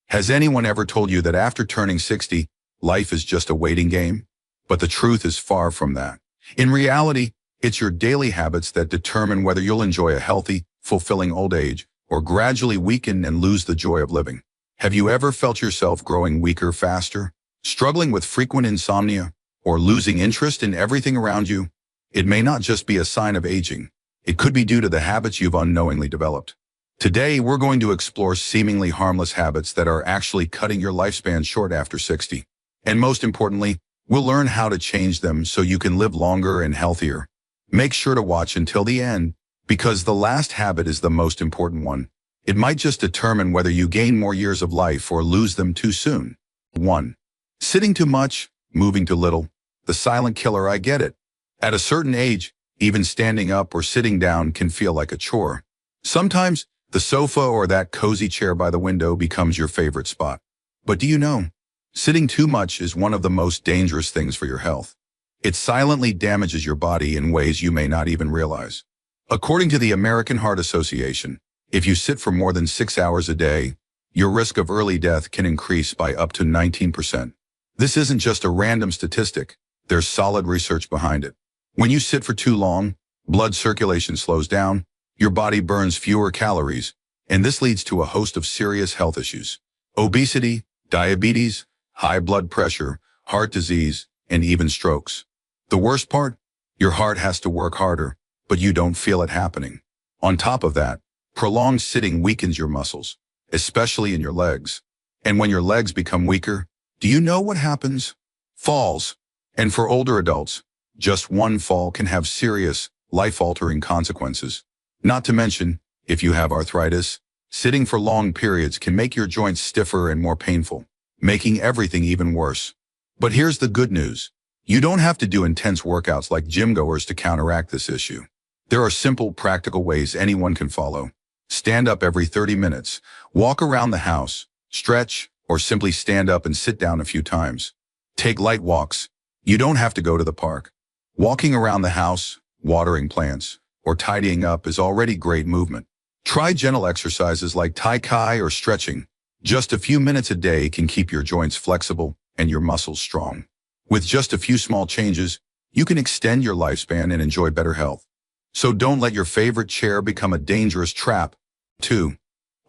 Has anyone ever told you that after turning 60, life is just a waiting game? But the truth is far from that. In reality, it's your daily habits that determine whether you'll enjoy a healthy, fulfilling old age or gradually weaken and lose the joy of living. Have you ever felt yourself growing weaker faster, struggling with frequent insomnia, or losing interest in everything around you? It may not just be a sign of aging. It could be due to the habits you've unknowingly developed. Today, we're going to explore seemingly harmless habits that are actually cutting your lifespan short after 60. And most importantly, we'll learn how to change them so you can live longer and healthier. Make sure to watch until the end, because the last habit is the most important one. It might just determine whether you gain more years of life or lose them too soon. 1. Sitting too much, moving too little. The silent killer. I get it. At a certain age, even standing up or sitting down can feel like a chore. Sometimes, the sofa or that cozy chair by the window becomes your favorite spot. But do you know, sitting too much is one of the most dangerous things for your health. It silently damages your body in ways you may not even realize. According to the American Heart Association, if you sit for more than 6 hours a day, your risk of early death can increase by up to 19%. This isn't just a random statistic. There's solid research behind it. When you sit for too long, blood circulation slows down, your body burns fewer calories, and this leads to a host of serious health issues. Obesity, diabetes, high blood pressure, heart disease, and even strokes. The worst part? Your heart has to work harder, but you don't feel it happening. On top of that, prolonged sitting weakens your muscles, especially in your legs. And when your legs become weaker, do you know what happens? Falls. And for older adults, just one fall can have serious, life-altering consequences. Not to mention, if you have arthritis, sitting for long periods can make your joints stiffer and more painful, making everything even worse. But here's the good news. You don't have to do intense workouts like gym-goers to counteract this issue. There are simple, practical ways anyone can follow. Stand up every 30 minutes, walk around the house, stretch, or simply stand up and sit down a few times. Take light walks. You don't have to go to the park. Walking around the house, watering plants, or tidying up is already great movement. Try gentle exercises like Tai Chi or stretching. Just a few minutes a day can keep your joints flexible and your muscles strong. With just a few small changes, you can extend your lifespan and enjoy better health. So don't let your favorite chair become a dangerous trap. 2.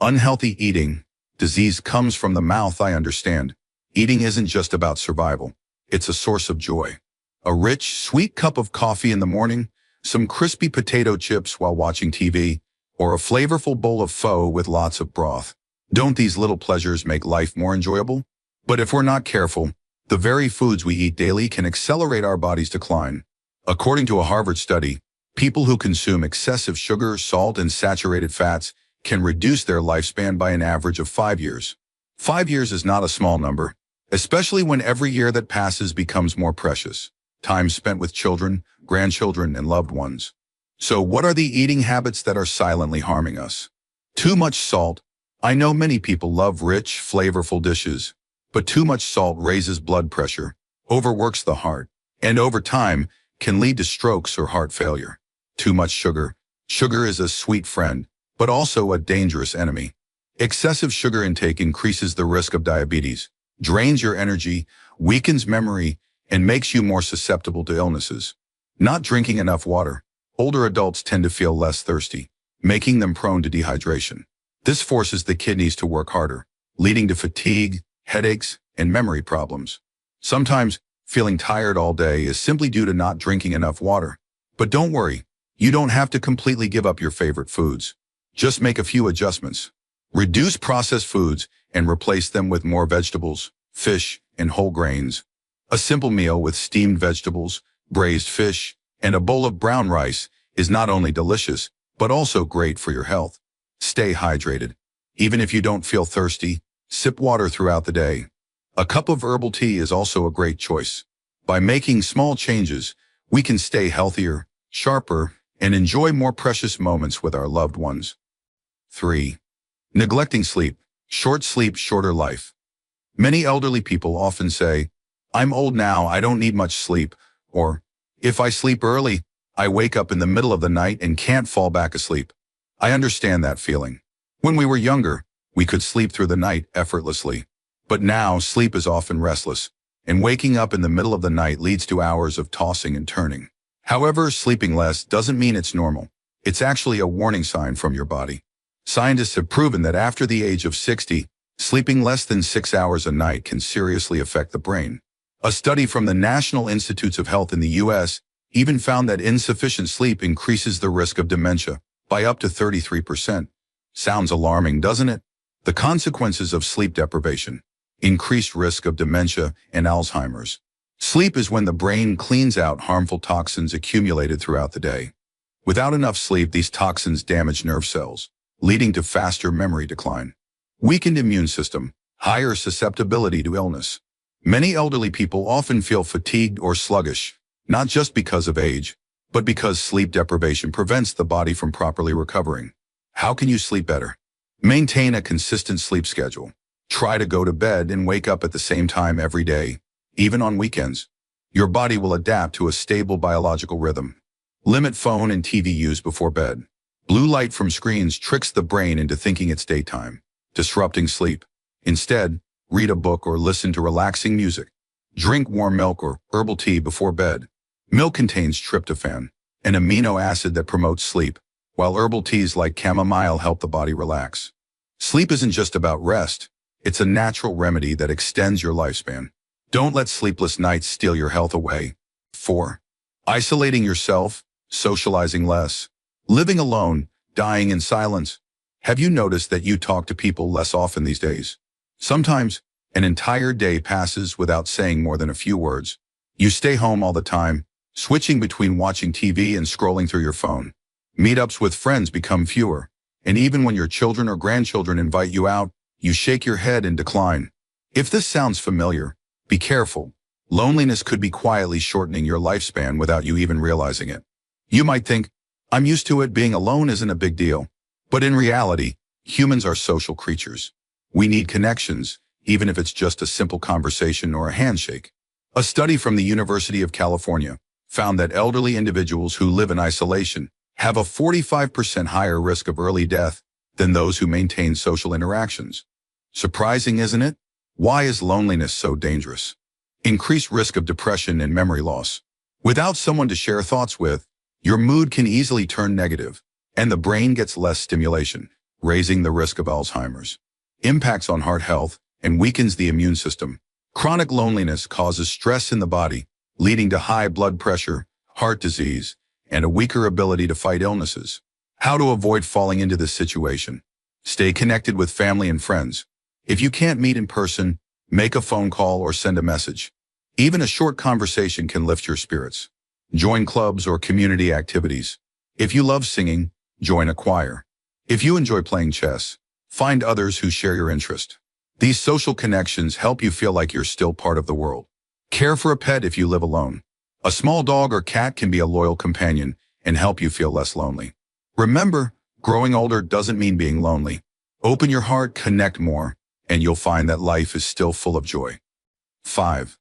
Unhealthy eating. Disease comes from the mouth. I understand. Eating isn't just about survival. It's a source of joy. A rich, sweet cup of coffee in the morning, some crispy potato chips while watching TV, or a flavorful bowl of pho with lots of broth. Don't these little pleasures make life more enjoyable? But if we're not careful, the very foods we eat daily can accelerate our body's decline. According to a Harvard study, people who consume excessive sugar, salt, and saturated fats can reduce their lifespan by an average of 5 years. 5 years is not a small number, especially when every year that passes becomes more precious. Time spent with children, grandchildren, and loved ones. So what are the eating habits that are silently harming us? Too much salt. I know many people love rich, flavorful dishes, but too much salt raises blood pressure, overworks the heart, and over time can lead to strokes or heart failure. Too much sugar. Sugar is a sweet friend, but also a dangerous enemy. Excessive sugar intake increases the risk of diabetes, drains your energy, weakens memory, and makes you more susceptible to illnesses. Not drinking enough water. Older adults tend to feel less thirsty, making them prone to dehydration. This forces the kidneys to work harder, leading to fatigue, headaches, and memory problems. Sometimes, feeling tired all day is simply due to not drinking enough water. But don't worry, you don't have to completely give up your favorite foods. Just make a few adjustments. Reduce processed foods and replace them with more vegetables, fish, and whole grains. A simple meal with steamed vegetables, braised fish, and a bowl of brown rice is not only delicious, but also great for your health. Stay hydrated. Even if you don't feel thirsty, sip water throughout the day. A cup of herbal tea is also a great choice. By making small changes, we can stay healthier, sharper, and enjoy more precious moments with our loved ones. 3. Neglecting sleep. Short sleep, shorter life. Many elderly people often say, "I'm old now, I don't need much sleep," or, "If I sleep early, I wake up in the middle of the night and can't fall back asleep." I understand that feeling. When we were younger, we could sleep through the night effortlessly. But now, sleep is often restless, and waking up in the middle of the night leads to hours of tossing and turning. However, sleeping less doesn't mean it's normal. It's actually a warning sign from your body. Scientists have proven that after the age of 60, sleeping less than 6 hours a night can seriously affect the brain. A study from the National Institutes of Health in the U.S. even found that insufficient sleep increases the risk of dementia by up to 33%. Sounds alarming, doesn't it? The consequences of sleep deprivation: increased risk of dementia and Alzheimer's. Sleep is when the brain cleans out harmful toxins accumulated throughout the day. Without enough sleep, these toxins damage nerve cells, leading to faster memory decline, weakened immune system, higher susceptibility to illness. Many elderly people often feel fatigued or sluggish, not just because of age, but because sleep deprivation prevents the body from properly recovering. How can you sleep better? Maintain a consistent sleep schedule. Try to go to bed and wake up at the same time every day, even on weekends. Your body will adapt to a stable biological rhythm. Limit phone and TV use before bed. Blue light from screens tricks the brain into thinking it's daytime, disrupting sleep. Instead, read a book or listen to relaxing music. Drink warm milk or herbal tea before bed. Milk contains tryptophan, an amino acid that promotes sleep, while herbal teas like chamomile help the body relax. Sleep isn't just about rest. It's a natural remedy that extends your lifespan. Don't let sleepless nights steal your health away. 4. Isolating yourself, socializing less. Living alone, dying in silence. Have you noticed that you talk to people less often these days? Sometimes, an entire day passes without saying more than a few words. You stay home all the time, switching between watching TV and scrolling through your phone. Meetups with friends become fewer, and even when your children or grandchildren invite you out, you shake your head in decline. If this sounds familiar, be careful. Loneliness could be quietly shortening your lifespan without you even realizing it. You might think, I'm used to it, being alone isn't a big deal. But in reality, humans are social creatures. We need connections, even if it's just a simple conversation or a handshake. A study from the University of California found that elderly individuals who live in isolation have a 45% higher risk of early death than those who maintain social interactions. Surprising, isn't it? Why is loneliness so dangerous? Increased risk of depression and memory loss. Without someone to share thoughts with, your mood can easily turn negative, and the brain gets less stimulation, raising the risk of Alzheimer's. Impacts on heart health and weakens the immune system. Chronic loneliness causes stress in the body, leading to high blood pressure, heart disease, and a weaker ability to fight illnesses. How to avoid falling into this situation? Stay connected with family and friends. If you can't meet in person, make a phone call or send a message. Even a short conversation can lift your spirits. Join clubs or community activities. If you love singing, join a choir. If you enjoy playing chess, find others who share your interest. These social connections help you feel like you're still part of the world. Care for a pet if you live alone. A small dog or cat can be a loyal companion and help you feel less lonely. Remember, growing older doesn't mean being lonely. Open your heart, connect more, and you'll find that life is still full of joy. 5.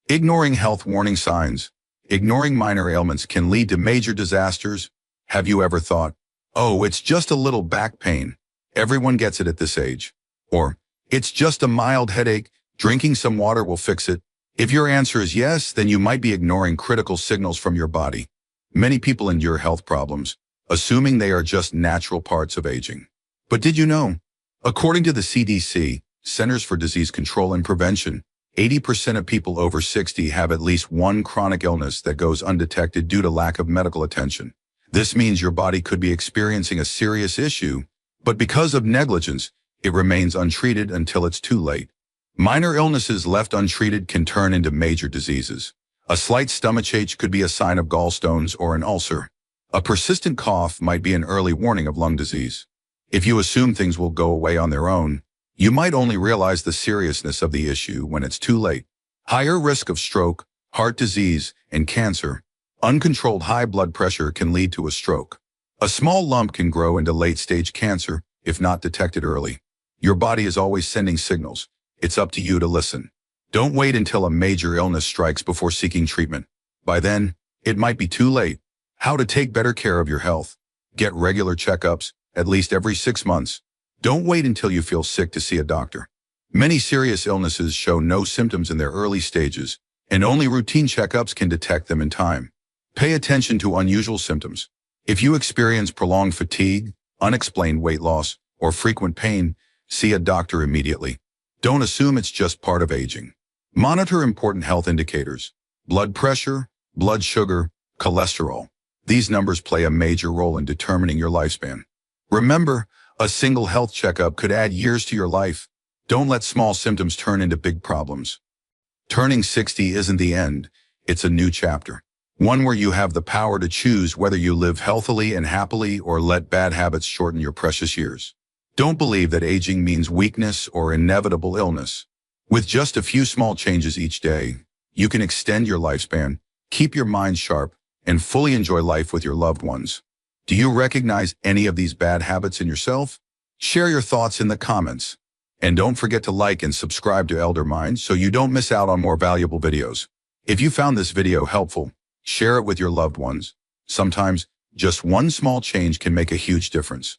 Ignoring health warning signs. Ignoring minor ailments can lead to major disasters. Have you ever thought, oh, it's just a little back pain. Everyone gets it at this age. Or, it's just a mild headache. Drinking some water will fix it. If your answer is yes, then you might be ignoring critical signals from your body. Many people endure health problems, assuming they are just natural parts of aging. But did you know? According to the CDC, Centers for Disease Control and Prevention, 80% of people over 60 have at least one chronic illness that goes undetected due to lack of medical attention. This means your body could be experiencing a serious issue, but because of negligence, it remains untreated until it's too late. Minor illnesses left untreated can turn into major diseases. A slight stomachache could be a sign of gallstones or an ulcer. A persistent cough might be an early warning of lung disease. If you assume things will go away on their own, you might only realize the seriousness of the issue when it's too late. Higher risk of stroke, heart disease, and cancer. Uncontrolled high blood pressure can lead to a stroke. A small lump can grow into late-stage cancer if not detected early. Your body is always sending signals. It's up to you to listen. Don't wait until a major illness strikes before seeking treatment. By then, it might be too late. How to take better care of your health. Get regular checkups, at least every 6 months. Don't wait until you feel sick to see a doctor. Many serious illnesses show no symptoms in their early stages, and only routine checkups can detect them in time. Pay attention to unusual symptoms. If you experience prolonged fatigue, unexplained weight loss, or frequent pain, see a doctor immediately. Don't assume it's just part of aging. Monitor important health indicators: blood pressure, blood sugar, cholesterol. These numbers play a major role in determining your lifespan. Remember, a single health checkup could add years to your life. Don't let small symptoms turn into big problems. Turning 60 isn't the end, it's a new chapter. One where you have the power to choose whether you live healthily and happily or let bad habits shorten your precious years. Don't believe that aging means weakness or inevitable illness. With just a few small changes each day, you can extend your lifespan, keep your mind sharp, and fully enjoy life with your loved ones. Do you recognize any of these bad habits in yourself? Share your thoughts in the comments. And don't forget to like and subscribe to Elder Mind so you don't miss out on more valuable videos. If you found this video helpful, share it with your loved ones. Sometimes, just one small change can make a huge difference.